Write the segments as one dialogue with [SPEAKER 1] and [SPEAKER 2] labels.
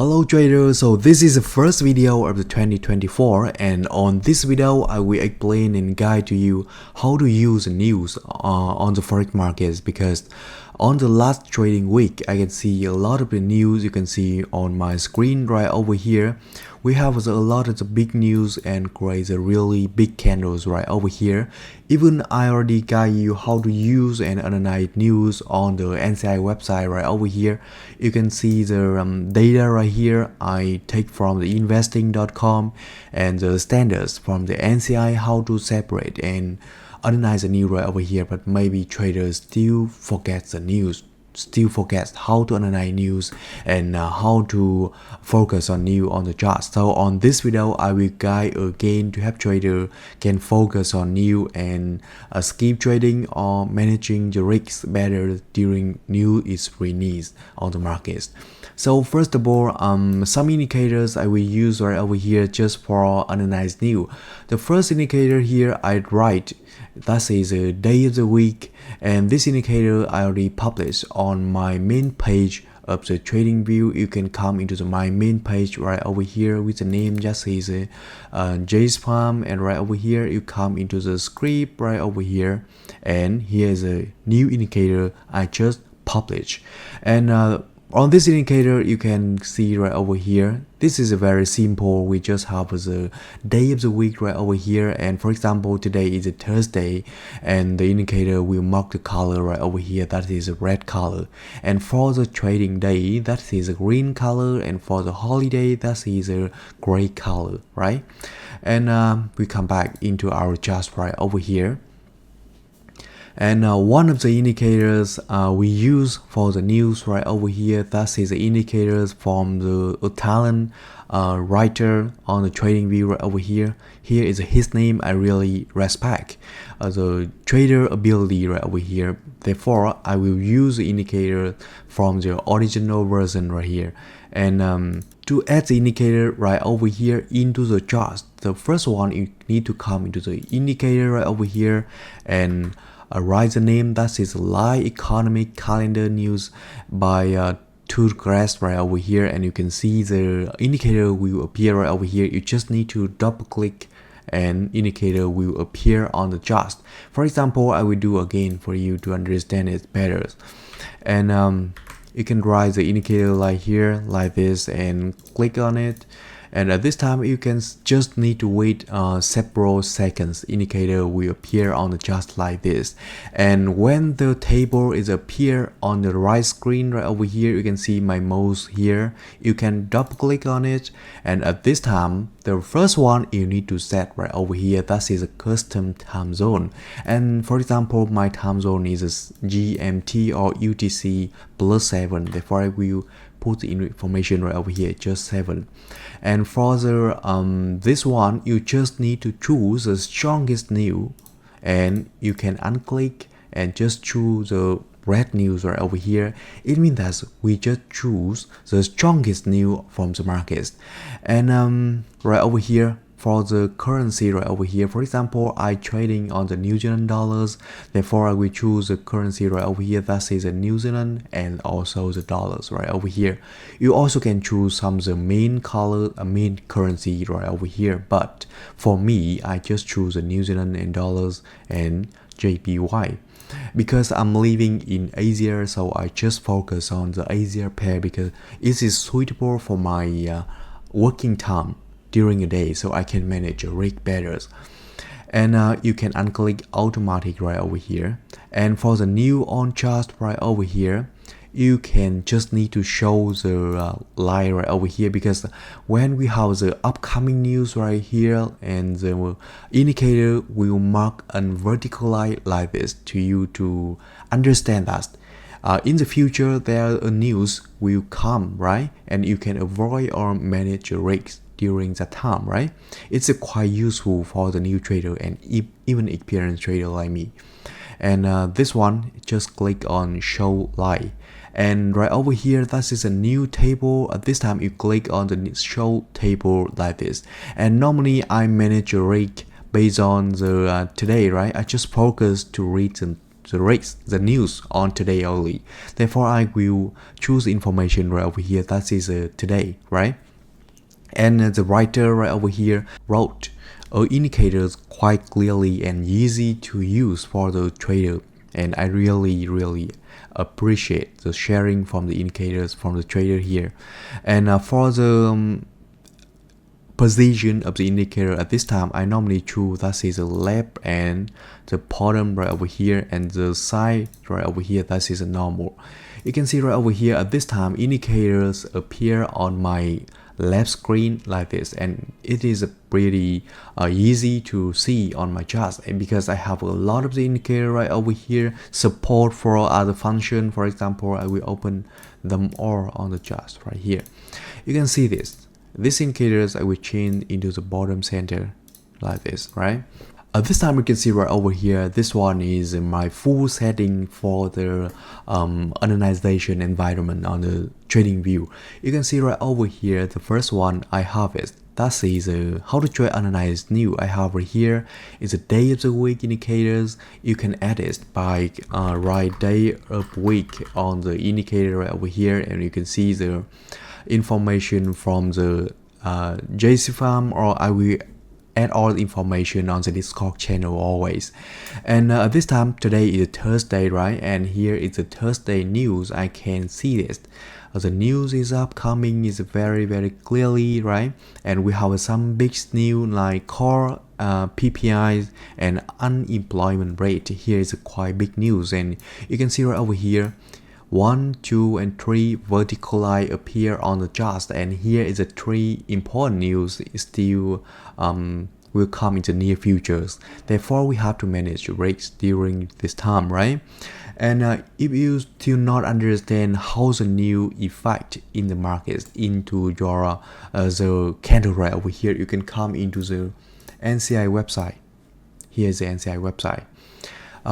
[SPEAKER 1] Hello traders, so this is the first video of the 2024 and on this video I will explain and guide to you how to use news on the forex markets, because on the last trading week I can see a lot of the news. You can see on my screen right over here we have a lot of the big news and create a really big candles right over here. Even I already guide you how to use and analyze news on the NCI website right over here. You can see the data right here I take from the investing.com and the standards from the NCI, how to separate and analyze the news right over here. But maybe traders still forget the news, still forget how to analyze news and how to focus on news on the chart. So on this video I will guide again to help trader can focus on news and skip trading or managing the risks better during news is released on the markets. So first of all, some indicators I will use right over here just for analyze news. The first indicator here I write, that is a day of the week, and this indicator I already published on my main page of the trading view. You can come into my main page right over here with the name just is Jayce PHAM, and right over here you come into the script right over here, and here is a new indicator I just published. And on this indicator you can see right over here, this is a very simple. We just have the day of the week right over here, and for example today is a Thursday and the indicator will mark the color right over here, that is a red color. And for the trading day that is a green color, and for the holiday that is a gray color, right? And we come back into our chart right over here. And one of the indicators we use for the news right over here, that is the indicators from the Italian writer on the trading view right over here. Here is his name. I really respect the trader ability right over here. Therefore, I will use the indicator from the original version right here. And to add the indicator right over here into the chart, the first one you need to come into the indicator right over here and write the name, that is live economic calendar news by Toothgrass right over here, and you can see the indicator will appear right over here. You just need to double click and indicator will appear on the chart. For example, I will do again for you to understand it better. And you can write the indicator like here like this and click on it. And at this time you can just need to wait several seconds. Indicator will appear on the chart like this, and when the table is appear on the right screen right over here, you can see my mouse here. You can double click on it, and at this time the first one you need to set right over here, that is a custom time zone. And for example my time zone is GMT or UTC +7, therefore I will put the information right over here, just 7. And for the this one you just need to choose the strongest news, and you can unclick and just choose the red news right over here. It means that we just choose the strongest news from the markets. And right over here for the currency right over here, for example I trading on the New Zealand dollars, therefore I will choose the currency right over here, that is a New Zealand and also the dollars right over here. You also can choose some of the main color, main currency right over here, but for me I just choose the New Zealand and dollars and JPY because I'm living in Asia, so I just focus on the Asia pair because it is suitable for my working time during the day, so I can manage a rig better. And you can unclick automatic right over here. And for the new on chart right over here, you can just need to show the line right over here, because when we have the upcoming news right here, and the indicator will mark a vertical line like this to you to understand that in the future there a news will come, right? And you can avoid or manage your risks during that time, right? It's quite useful for the new trader and even experienced trader like me. And this one, just click on show line, and right over here that is a new table. At this time you click on the show table like this, and normally I manage a rate based on the today, right? I just focus to read the rates, the news on today only. Therefore, I will choose information right over here. That is today, right? And the writer right over here wrote indicators quite clearly and easy to use for the trader. And I really appreciate the sharing from the indicators from the trader here. And for the position of the indicator at this time, I normally choose that is the left and the bottom right over here, and the side right over here, that is a normal. You can see right over here at this time indicators appear on my left screen like this, and it is pretty easy to see on my charts, and because I have a lot of the indicator right over here, support for other function. For example, I will open them all on the charts right here. You can see these indicators I will change into the bottom center like this, right? At this time, you can see right over here, this one is my full setting for the analyzation environment on the trading view. You can see right over here, the first one I have is that is how to trade analyze new. I have right here is a day of the week indicators. You can add it by write day of week on the indicator right over here, and you can see the information from the Jayce PHAM, or I will add all the information on the Discord channel always. And at this time, today is Thursday, right? And here is the Thursday news. I can see this. The news is upcoming is very clearly, right? And we have some big news like core PPIs and unemployment rate. Here is a quite big news, and you can see right over here 1, 2, and 3 vertical line appear on the chart, and here is a 3 important news still will come in the near futures. Therefore, we have to manage risks during this time, right? And if you still not understand how the new effect in the markets into your the candle right over here, you can come into the NCI website. Here is the NCI website.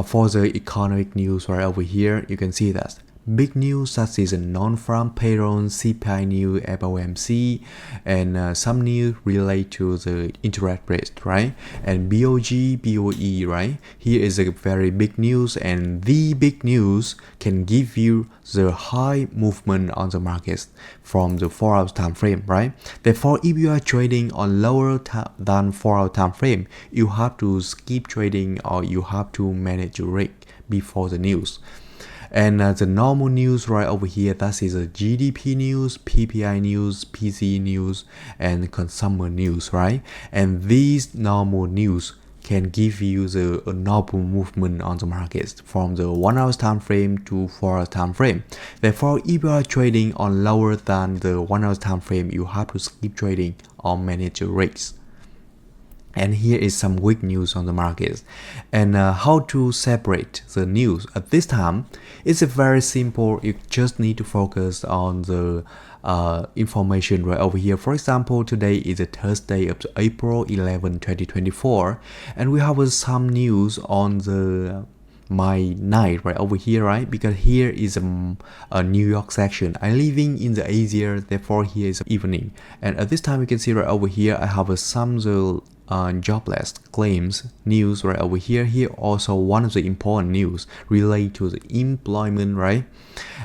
[SPEAKER 1] For the economic news right over here, you can see that big news such as non-farm payroll, CPI news, FOMC, and some news relate to the interest rate, right? And BOG, BOE, right? Here is a very big news, and the big news can give you the high movement on the markets from the 4-hour time frame, right? Therefore, if you are trading on lower than 4-hour time frame, you have to skip trading or you have to manage your risk before the news. And the normal news right over here, that is a GDP news, PPI news, PCE news, and consumer news, right? And these normal news can give you the normal movement on the markets from the 1-hour time frame to 4-hour time frame. Therefore, if you are trading on lower than the 1-hour time frame, you have to skip trading or manage your risks. And here is some weak news on the markets, and how to separate the news at this time. It's very simple. You just need to focus on the information right over here. For example, today is a Thursday of April 11, 2024, and we have some news on the my night right over here, right? Because here is a New York section. I'm living in the Asia, therefore here is evening. And at this time, you can see right over here, I have some jobless claims news right over here. Here also one of the important news relate to the employment, right?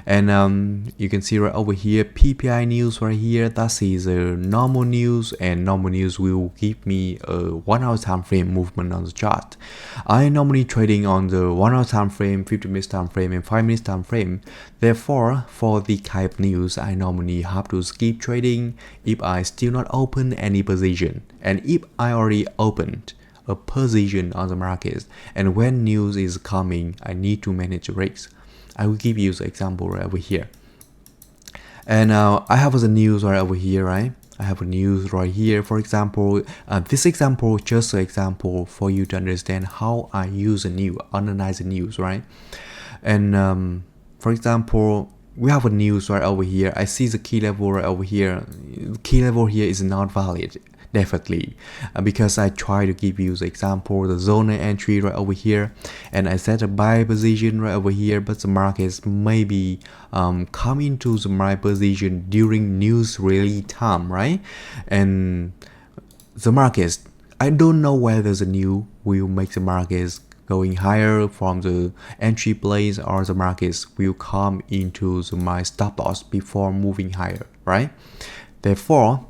[SPEAKER 1] And you can see right over here PPI news right here. That is a normal news, and normal news will give me a 1-hour time frame movement on the chart. I normally trading on the 1-hour time frame, 50 minutes time frame, and 5 minutes time frame. Therefore, for the type news, I normally have to skip trading if I still not open any position, and if I already opened a position on the markets, and when news is coming, I need to manage risks. I will give you the example right over here. And I have the news right over here, right? I have a news right here. For example, this example just an example for you to understand how I use the news, analyze the news, right? And for example, we have a news right over here. I see the key level right over here. The key level here is not valid. Definitely, because I try to give you the example, the zone entry right over here, and I set a buy position right over here, but the markets maybe come into the my position during news release time, right? And the markets, I don't know whether the news will make the markets going higher from the entry place, or the markets will come into my stop loss before moving higher, right? Therefore,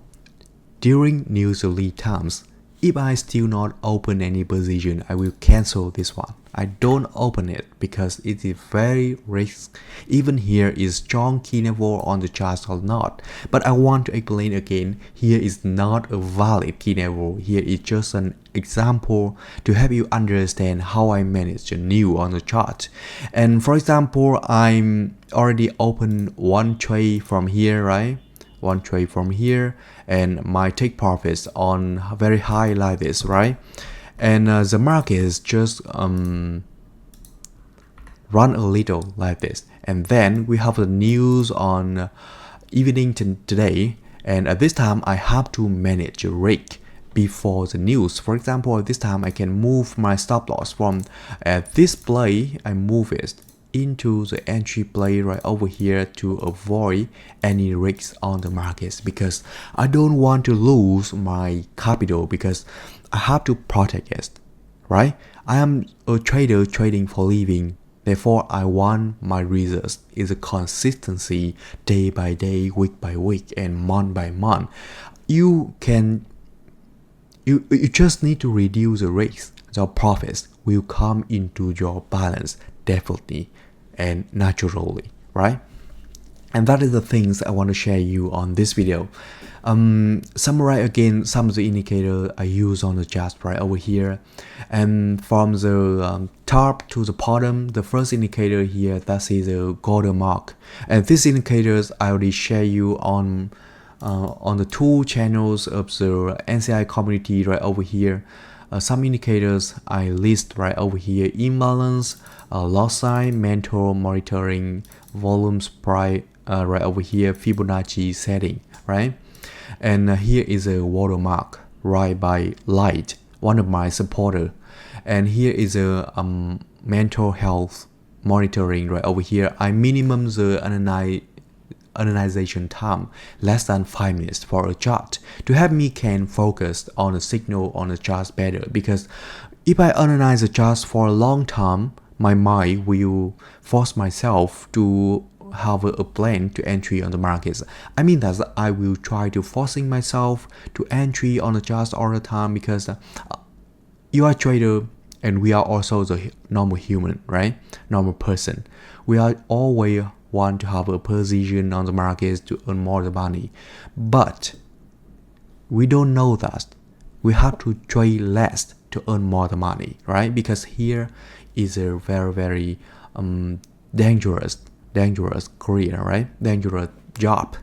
[SPEAKER 1] during news lead times, if I still not open any position, I will cancel this one. I don't open it because it is very risk. Even here is strong key level on the chart or not. But I want to explain again, here is not a valid key level. Here is just an example to help you understand how I manage the new on the chart. And for example, I'm already open one trade from here, right? One trade from here, and my take profits on very high like this, right? And the market is just run a little like this, and then we have the news on evening today, and at this time I have to manage a risk before the news. For example, at this time I can move my stop loss from this play, I move it into the entry play right over here to avoid any risks on the markets, because I don't want to lose my capital, because I have to protect it, right? I am a trader trading for living. Therefore, I want my results is a consistency day by day, week by week, and month by month. You just need to reduce the risks. The profits will come into your balance definitely and naturally, right? And that is the things I want to share you on this video. Summarize again some of the indicators I use on the chart right over here. And from the top to the bottom, the first indicator here, that is the golden mark. And these indicators I already share you on the two channels of the NCI community right over here. Some indicators I list right over here: imbalance, loss sign, mental monitoring, volumes, price right over here, Fibonacci setting, right? And here is a watermark right by light, one of my supporter. And here is a mental health monitoring right over here. I minimum the analyzation time less than 5 minutes for a chart to help me can focus on the signal on the charts better, because if I analyze the charts for a long time, my mind will force myself to have a plan to entry on the markets. I mean that I will try to forcing myself to entry on the charts all the time, because you are a trader and we are also the normal human, right? Normal person. We are always want to have a position on the markets to earn more money, but we don't know that we have to trade less to earn more money, right? Because here is a very dangerous career, right? Dangerous job.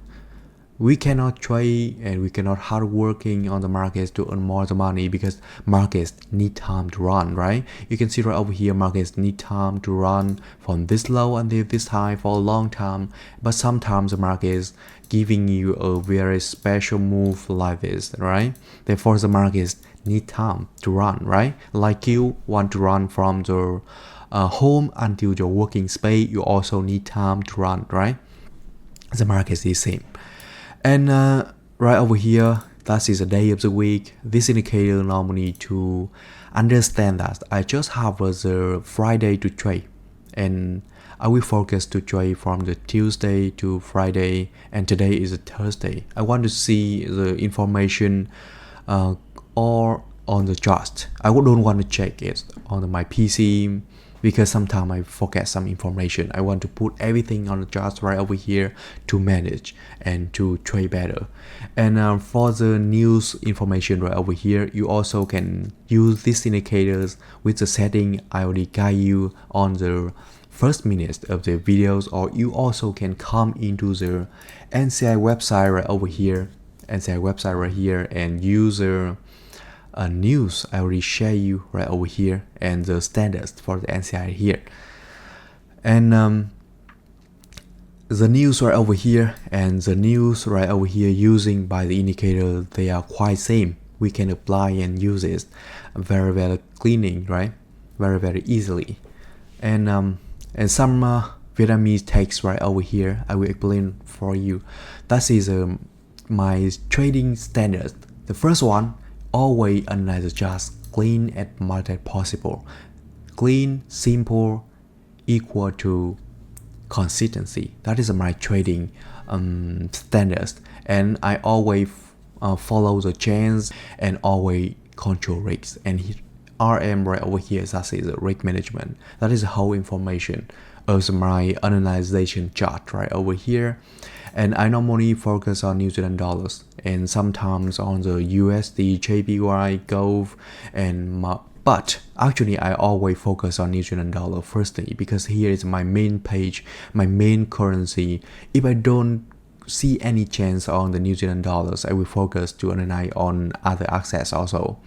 [SPEAKER 1] We cannot trade and we cannot hard working on the markets to earn more money, because markets need time to run, right? You can see right over here, markets need time to run from this low until this high for a long time. But sometimes the market is giving you a very special move like this, right? Therefore, the markets need time to run, right? Like you want to run from the home until your working space, you also need time to run, right? The market is the same. And right over here, that is the day of the week. This indicator normally to understand that I just have the Friday to trade, and I will focus to trade from the Tuesday to Friday, and today is a Thursday. I want to see the information all on the chart. I don't want to check it on my PC, because sometimes I forget some information. I want to put everything on the charts right over here to manage and to trade better. And for the news information right over here, you also can use these indicators with the setting I already guide you on the first minutes of the videos, or you also can come into the NCI website right over here, and use the news I already share you right over here, and the standards for the NCI here. And the news right over here and the news right over here using by the indicator, they are quite same. We can apply and use it very cleaning, right? Very easily. And some Vietnamese text right over here I will explain for you. That is my trading standards. The first one, always analyze the charts clean as much as possible. clean, simple, equal to consistency. That is my trading standards, and I always follow the chains and always control risks. And RM right over here, that is risk management. That is the whole information as my analyzation chart right over here. And I normally focus on New Zealand dollars and sometimes on the USD, JPY, Gulf, and but actually I always focus on New Zealand dollar firstly, because here is my main page, my main currency. If I don't see any chance on the New Zealand dollars, I will focus to analyze on other assets also.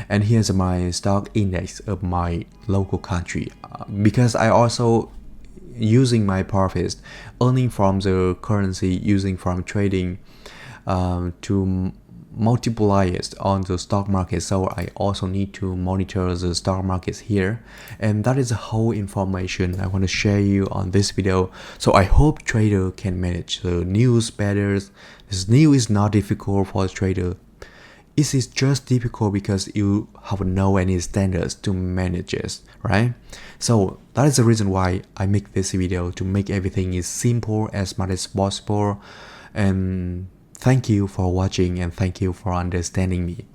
[SPEAKER 1] And here's my stock index of my local country, because I also using my profits earning from the currency, using from trading to multiply it on the stock market. So I also need to monitor the stock markets here, and that is the whole information I want to share you on this video. So I hope trader can manage the news better. This news is not difficult for the trader. It is just difficult because you have no any standards to manage it, right? So that is the reason why I make this video, to make everything as simple as much as possible. And thank you for watching, and thank you for understanding me.